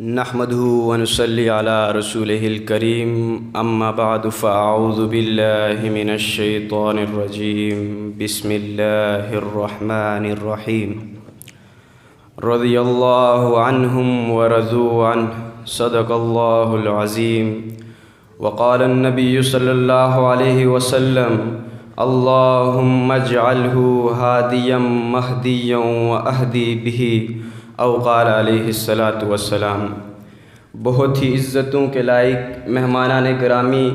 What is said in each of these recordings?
نحمده ونصلي على رسوله الكريم أما بعد فأعوذ بالله من الشيطان الرجيم بسم الله الرحمن الرحيم رضي الله عنهم ورضوا عنه صدق الله العظيم وقال النبي صلى الله عليه وسلم اللهم اجعله هاديا مهديا وأهدي به او قال علیہ الصلاۃ والسلام۔ بہت ہی عزتوں کے لائق مہمانان گرامی،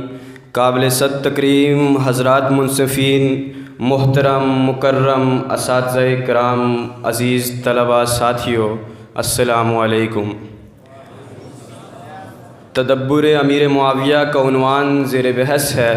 قابل صد تکریم حضرات منصفین، محترم مکرم اساتذہ کرام، عزیز طلباء ساتھیوں، السلام علیکم۔ تدبر امیر معاویہ کا عنوان زیر بحث ہے۔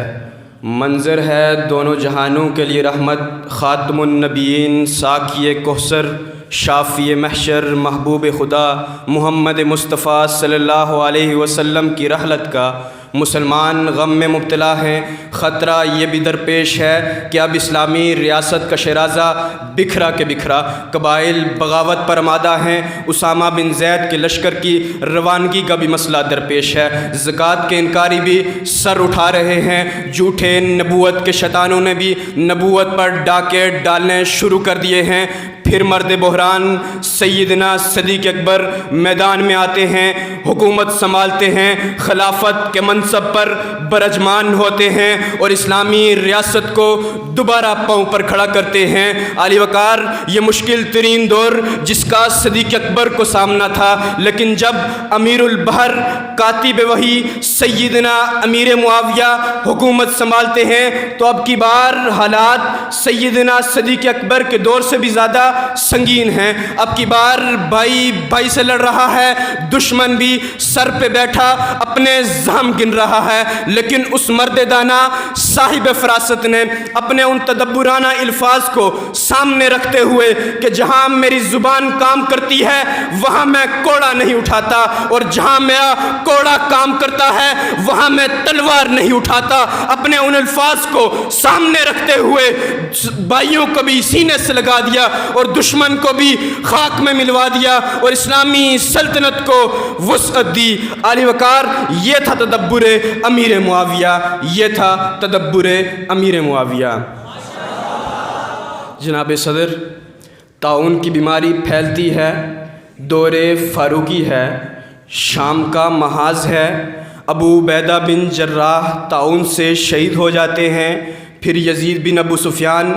منظر ہے دونوں جہانوں کے لیے رحمت، خاتم النبیین، ساقی کوثر، شافی محشر، محبوب خدا محمد مصطفیٰ صلی اللہ علیہ وسلم کی رحلت کا۔ مسلمان غم میں مبتلا ہیں، خطرہ یہ بھی درپیش ہے کہ اب اسلامی ریاست کا شیرازہ بکھرا کے بکھرا، قبائل بغاوت پر آمادہ ہیں، اسامہ بن زید کے لشکر کی روانگی کا بھی مسئلہ درپیش ہے، زکوٰۃ کے انکاری بھی سر اٹھا رہے ہیں، جھوٹے نبوت کے شیطانوں نے بھی نبوت پر ڈاکے ڈالنے شروع کر دیے ہیں۔ پھر مرد بحران سیدنا صدیق اکبر میدان میں آتے ہیں، حکومت سنبھالتے ہیں، خلافت کے منصب پر برجمان ہوتے ہیں اور اسلامی ریاست کو دوبارہ پاؤں پر کھڑا کرتے ہیں۔ علی وقار، یہ مشکل ترین دور جس کا صدیق اکبر کو سامنا تھا، لیکن جب امیر البحر کاتب وحی سیدنا امیر معاویہ حکومت سنبھالتے ہیں تو اب کی بار حالات سیدنا صدیق اکبر کے دور سے بھی زیادہ سنگین ہیں۔ اب کی بار بھائی بھائی سے لڑ رہا ہے، دشمن بھی سر پہ بیٹھا اپنے زخم گن رہا ہے، لیکن اس مرد دانا صاحب فراست نے اپنے ان تدبرانہ الفاظ کو سامنے رکھتے ہوئے کہ جہاں میری زبان کام کرتی ہے وہاں میں کوڑا نہیں اٹھاتا، اور جہاں میرا کوڑا کام کرتا ہے وہاں میں تلوار نہیں اٹھاتا، اپنے ان الفاظ کو سامنے رکھتے ہوئے بھائیوں کو بھی سینے سے لگا دیا اور دشمن کو بھی خاک میں ملوا دیا اور اسلامی سلطنت کو وسعت دی۔ علی وقار، یہ تھا تدبر امیر معاویہ، یہ تھا تدبر امیر معاویہ۔ جناب صدر، طاعون کی بیماری پھیلتی ہے، دور فاروقی ہے، شام کا محاذ ہے، ابو عبیدہ بن جراح طاعون سے شہید ہو جاتے ہیں، پھر یزید بن ابو سفیان،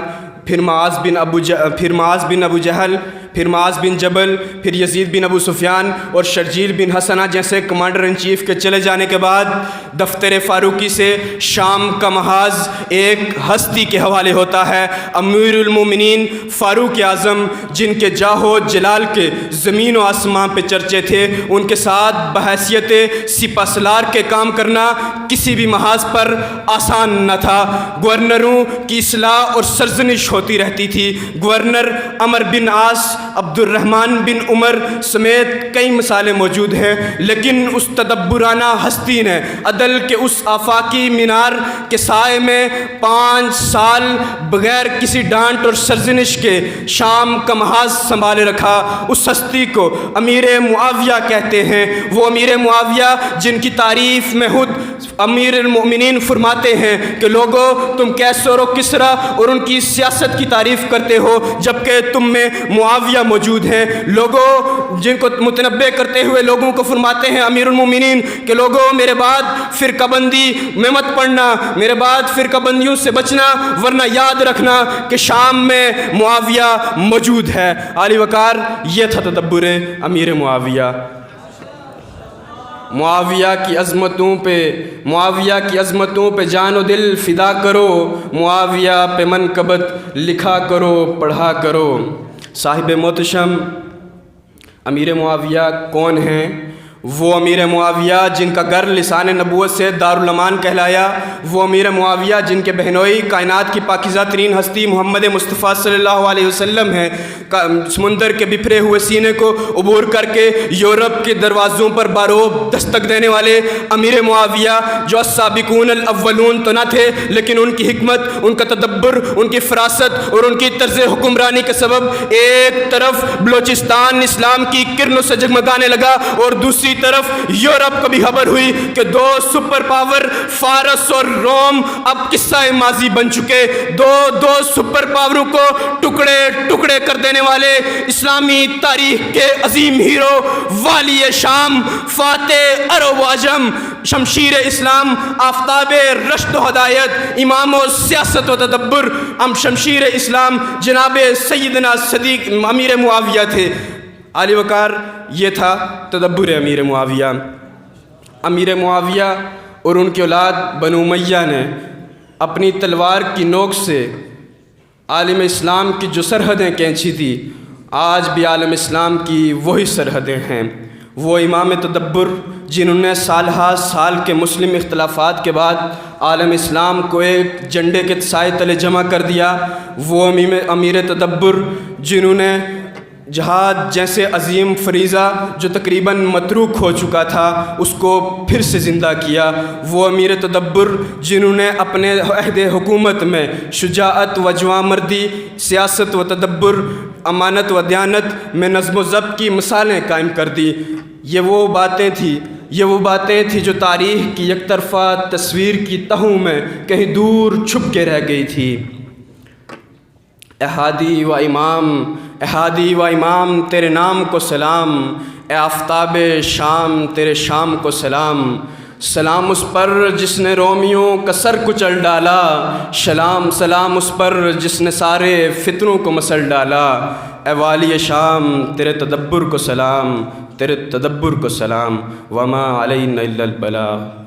پھر معاذ بن ابو جہل، پھر معاذ بن جبل، پھر یزید بن ابو سفیان اور شرجیل بن حسنہ جیسے کمانڈر ان چیف کے چلے جانے کے بعد دفتر فاروقی سے شام کا محاذ ایک ہستی کے حوالے ہوتا ہے، امیر المومنین فاروق اعظم، جن کے جاہ و جلال کے زمین و آسمان پہ چرچے تھے۔ ان کے ساتھ بحیثیت سپہ سالار کے کام کرنا کسی بھی محاذ پر آسان نہ تھا۔ گورنروں کی اصلاح اور سرزنش ہوتی رہتی تھی۔ گورنر عمر بن عاص، عبد الرحمن بن عمر سمیت کئی مثالیں موجود ہیں، لیکن اس تدبرانہ ہستی نے عدل کے اس آفاقی مینار کے سائے میں 5 سال بغیر کسی ڈانٹ اور سرزنش کے شام کا محاذ سنبھالے رکھا۔ اس ہستی کو امیر معاویہ کہتے ہیں، وہ امیر معاویہ جن کی تعریف میں خود امیر المؤمنین فرماتے ہیں کہ لوگو، تم کیسر و کسرا اور ان کی سیاست کی تعریف کرتے ہو جبکہ تم میں معاویہ موجود ہیں۔ لوگوں جن کو متنبع کرتے ہوئے لوگوں کو فرماتے ہیں امیر المومنین کہ لوگوں، میرے بعد فرقہ بندی میں مت پڑنا، میرے بعد فرقہ بندیوں سے بچنا، ورنہ یاد رکھنا کہ شام میں معاویہ موجود ہے۔ علی وقار، یہ تھا تدبر امیر معاویہ۔ معاویہ کی عظمتوں پہ جان و دل فدا کرو، معاویہ پہ منقبت لکھا کرو، پڑھا کرو۔ صاحب محتشم، امیر معاویہ کون ہیں؟ وہ امیر معاویہ جن کا گھر لسان نبوت سے دارالامان کہلایا، وہ امیر معاویہ جن کے بہنوئی کائنات کی پاکیزہ ترین ہستی محمد مصطفیٰ صلی اللہ علیہ وسلم ہیں، سمندر کے بپھرے ہوئے سینے کو عبور کر کے یورپ کے دروازوں پر باروب دستک دینے والے امیر معاویہ، جو السابقون الاولون تو نہ تھے لیکن ان کی حکمت، ان کا تدبر، ان کی فراست اور ان کی طرز حکمرانی کے سبب ایک طرف بلوچستان اسلام کی کرنوں سے جگمگانے لگا اور دوسری دوسری طرف یورپ کو بھی خبر ہوئی کہ دو سپر پاور فارس اور روم اب قصہ ماضی بن چکے، دو سپر پاوروں کو ٹکڑے ٹکڑے کر دینے والے اسلامی تاریخ کے عظیم ہیرو، والی شام، فاتح عرب و عجم، شمشیر اسلام، آفتاب رشد و ہدایت، امام و سیاست و تدبر، شمشیر اسلام جناب سیدنا صدیق امیر معاویہ تھے۔ عالی وقار یہ تھا تدبر امیر معاویہ۔ امیر معاویہ اور ان کی اولاد بنو امیہ نے اپنی تلوار کی نوک سے عالم اسلام کی جو سرحدیں کھینچی تھی، آج بھی عالم اسلام کی وہی سرحدیں ہیں۔ وہ امام تدبر جنہوں نے سالہ سال کے مسلم اختلافات کے بعد عالم اسلام کو ایک جھنڈے کے سائے تلے جمع کر دیا، وہ امیر تدبر جنہوں نے جہاد جیسے عظیم فریضہ جو تقریباً متروک ہو چکا تھا اس کو پھر سے زندہ کیا، وہ امیر تدبر جنہوں نے اپنے عہد حکومت میں شجاعت و جوانمردی، سیاست و تدبر، امانت و دیانت میں نظم و ضبط کی مثالیں قائم کر دی۔ یہ وہ باتیں تھیں جو تاریخ کی یک طرفہ تصویر کی تہوں میں کہیں دور چھپ کے رہ گئی تھی۔ احادی و امام تیرے نام کو سلام، اے آفتاب شام تیرے شام کو سلام، سلام اس پر جس نے رومیوں کا سر کچل ڈالا، سلام اس پر جس نے سارے فتنوں کو مسل ڈالا، اے والی شام تیرے تدبر کو سلام، تیرے تدبر کو سلام، وما علینا الا البلاغ۔